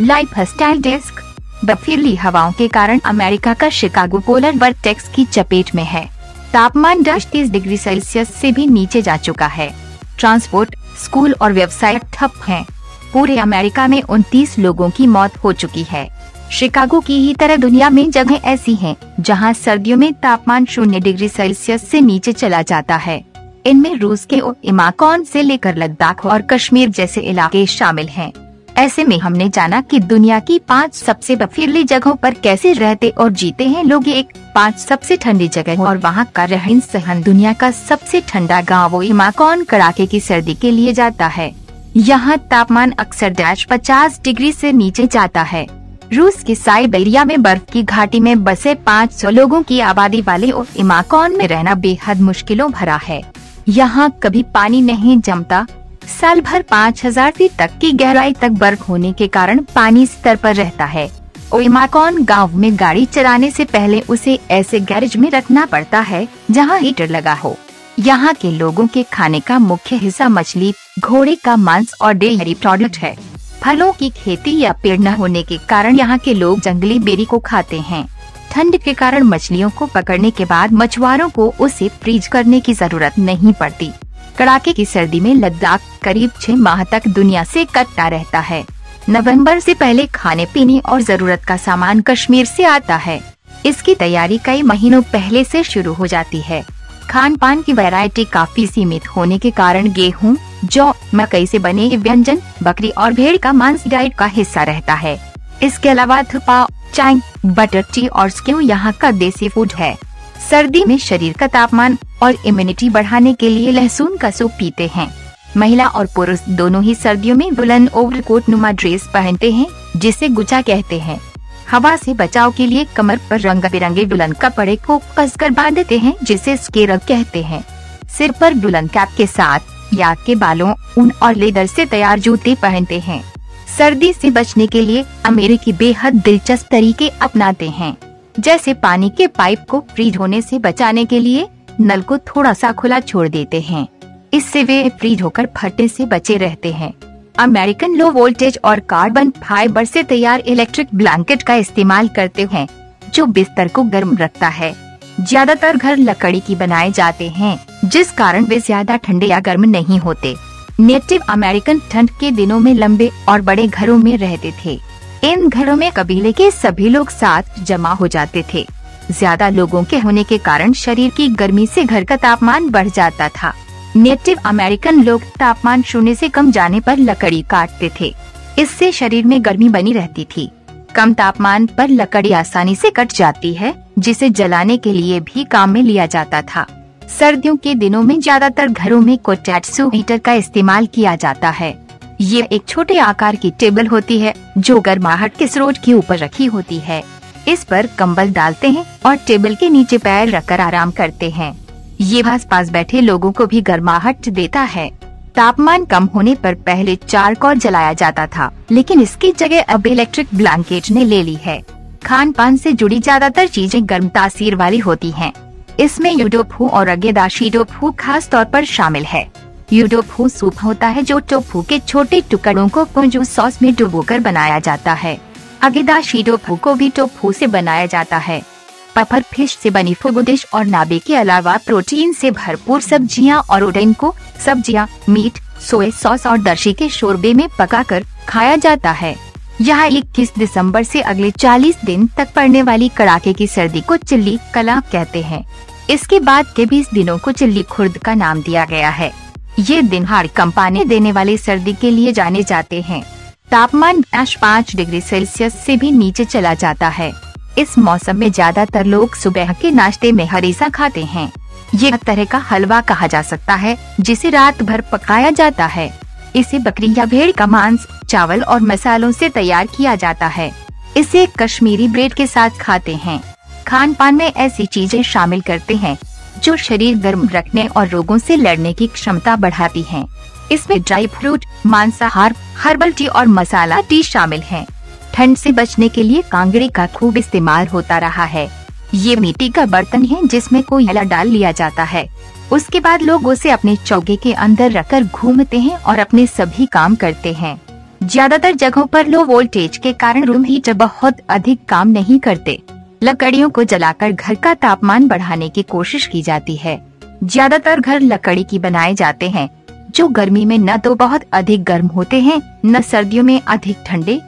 Lifestyle desk. बर्फीली हवाओं के कारण अमेरिका का शिकागो पोलर वर्टेक्स की चपेट में है। तापमान 30 डिग्री सेल्सियस से भी नीचे जा चुका है। ट्रांसपोर्ट, स्कूल और व्यवसाय ठप हैं। पूरे अमेरिका में 29 लोगों की मौत हो चुकी है। शिकागो की ही तरह दुनिया में जगह ऐसी हैं जहां सर्दियों में तापमान 0 डिग्री सेल्सियस से नीचे चला जाता है। इनमें रूस के ओइमाकॉन से लेकर लद्दाख और कश्मीर जैसे इलाके शामिल हैं। ऐसे में हमने जाना कि दुनिया की 5 सबसे बर्फीली जगहों पर कैसे रहते और जीते हैं लोग। 5 सबसे ठंडी जगह और वहां का रहन सहन। दुनिया का सबसे ठंडा गाँव ओइमाकॉन कड़ाके की सर्दी के लिए जाता है। यहाँ तापमान अक्सर 50 डिग्री से नीचे जाता है। रूस के साइबेरिया में बर्फ की घाटी में बसे 500 लोगों की आबादी वाले ओइमाकॉन में रहना बेहद मुश्किलों भरा है। यहाँ कभी पानी नहीं जमता। साल भर 5000 फीट तक की गहराई तक बर्फ होने के कारण पानी स्तर पर रहता है। ओइमाकॉन गांव में गाड़ी चलाने से पहले उसे ऐसे गैरेज में रखना पड़ता है जहां हीटर लगा हो। यहाँ के लोगों के खाने का मुख्य हिस्सा मछली, घोड़े का मांस और डेयरी प्रोडक्ट है। फलों की खेती या पेड़ न होने के कारण यहाँ के लोग जंगली बेरी को खाते हैं। ठंड के कारण मछलियों को पकड़ने के बाद मछुआरों को उसे फ्रीज करने की जरूरत नहीं पड़ती। कड़ाके की सर्दी में लद्दाख करीब 6 माह तक दुनिया से कटता रहता है। नवंबर से पहले खाने पीने और जरूरत का सामान कश्मीर से आता है। इसकी तैयारी कई महीनों पहले से शुरू हो जाती है। खान पान की वैरायटी काफी सीमित होने के कारण गेहूं, जौ, मकई से बने व्यंजन, बकरी और भेड़ का मांस डाइट का हिस्सा रहता है। इसके अलावा थुपा, चाय, बटर टी और स्क्यू यहाँ का देसी फूड है। सर्दी में शरीर का तापमान और इम्यूनिटी बढ़ाने के लिए लहसुन का सूप पीते हैं। महिला और पुरुष दोनों ही सर्दियों में वुलन ओवरकोट नुमा ड्रेस पहनते हैं जिसे गुचा कहते हैं। हवा से बचाव के लिए कमर पर रंग बिरंगे वुलन कपड़े को कसकर बांधते हैं जिसे स्केरब कहते हैं। सिर पर वुलन कैप के साथ याक के बालों, ऊन और लेदर से तैयार जूते पहनते हैं। सर्दी से बचने के लिए अमेरिकी बेहद दिलचस्प तरीके अपनाते हैं, जैसे पानी के पाइप को फ्रीज होने से बचाने के लिए नल को थोड़ा सा खुला छोड़ देते हैं। इससे वे फ्रीज होकर फटने से बचे रहते हैं। अमेरिकन लो वोल्टेज और कार्बन फाइबर से तैयार इलेक्ट्रिक ब्लैंकेट का इस्तेमाल करते हैं जो बिस्तर को गर्म रखता है। ज्यादातर घर लकड़ी की बनाए जाते हैं जिस कारण वे ज्यादा ठंडे या गर्म नहीं होते। नेटिव अमेरिकन ठंड के दिनों में लंबे और बड़े घरों में रहते थे। इन घरों में कबीले के सभी लोग साथ जमा हो जाते थे। ज्यादा लोगों के होने के कारण शरीर की गर्मी से घर का तापमान बढ़ जाता था। नेटिव अमेरिकन लोग तापमान 0 से कम जाने पर लकड़ी काटते थे। इससे शरीर में गर्मी बनी रहती थी। कम तापमान पर लकड़ी आसानी से कट जाती है जिसे जलाने के लिए भी काम में लिया जाता था। सर्दियों के दिनों में ज्यादातर घरों में कोटैट्सु हीटर का इस्तेमाल किया जाता है। ये एक छोटे आकार की टेबल होती है जो गर्माहट के स्रोत के ऊपर रखी होती है। इस पर कंबल डालते हैं और टेबल के नीचे पैर रखकर आराम करते हैं। ये आस-पास बैठे लोगों को भी गर्माहट देता है। तापमान कम होने पर पहले चारकोल जलाया जाता था, लेकिन इसकी जगह अब इलेक्ट्रिक ब्लैंकेट ने ले ली है। खान पान से जुड़ी ज्यादातर चीजें गर्म तासीर वाली होती हैं। इसमें यूडोफू और अगेदाशी टोफू खास तौर पर शामिल है। यूडोफू सूप होता है जो टोफू के छोटे टुकड़ों को पोंजू सॉस में डुबोकर बनाया जाता है। अगेदाशी टोफू को भी टोफू से बनाया जाता है। पफर फिश से बनी फुगु डिश और नाबे के अलावा प्रोटीन से भरपूर सब्जियां और ओडेन को सब्जियां, मीट, सोया सॉस और दर्शी के शोरबे में पकाकर खाया जाता है। यहाँ 21 दिसंबर से अगले 40 दिन तक पड़ने वाली कड़ाके की सर्दी को चिल्ली कला कहते हैं। इसके बाद के 20 दिनों को चिल्ली खुर्द का नाम दिया गया है। ये दिन हाड़ कंपाने देने वाली सर्दी के लिए जाने जाते हैं। तापमान 5 डिग्री सेल्सियस से भी नीचे चला जाता है। इस मौसम में ज्यादातर लोग सुबह के नाश्ते में हरीसा खाते हैं। ये एक तरह का हलवा कहा जा सकता है जिसे रात भर पकाया जाता है। इसे बकरी या भेड़ का मांस, चावल और मसालों से तैयार किया जाता है। इसे कश्मीरी ब्रेड के साथ खाते हैं। खान पान में ऐसी चीजें शामिल करते हैं जो शरीर गर्म रखने और रोगों से लड़ने की क्षमता बढ़ाती हैं। इसमें ड्राई फ्रूट, मांसाहार, हर्बल टी और मसाला टी शामिल हैं। ठंड से बचने के लिए कांगड़ी का खूब इस्तेमाल होता रहा है। ये मिट्टी का बर्तन है जिसमें कोयला डाल लिया जाता है। उसके बाद लोग उसे अपने चौके के अंदर रखकर घूमते हैं और अपने सभी काम करते हैं। ज्यादातर जगहों पर लो वोल्टेज के कारण रूम हीटर बहुत अधिक काम नहीं करते। लकड़ियों को जलाकर घर का तापमान बढ़ाने की कोशिश की जाती है। ज्यादातर घर लकड़ी की बनाए जाते हैं, जो गर्मी में न तो बहुत अधिक गर्म होते हैं, न सर्दियों में अधिक ठंडे।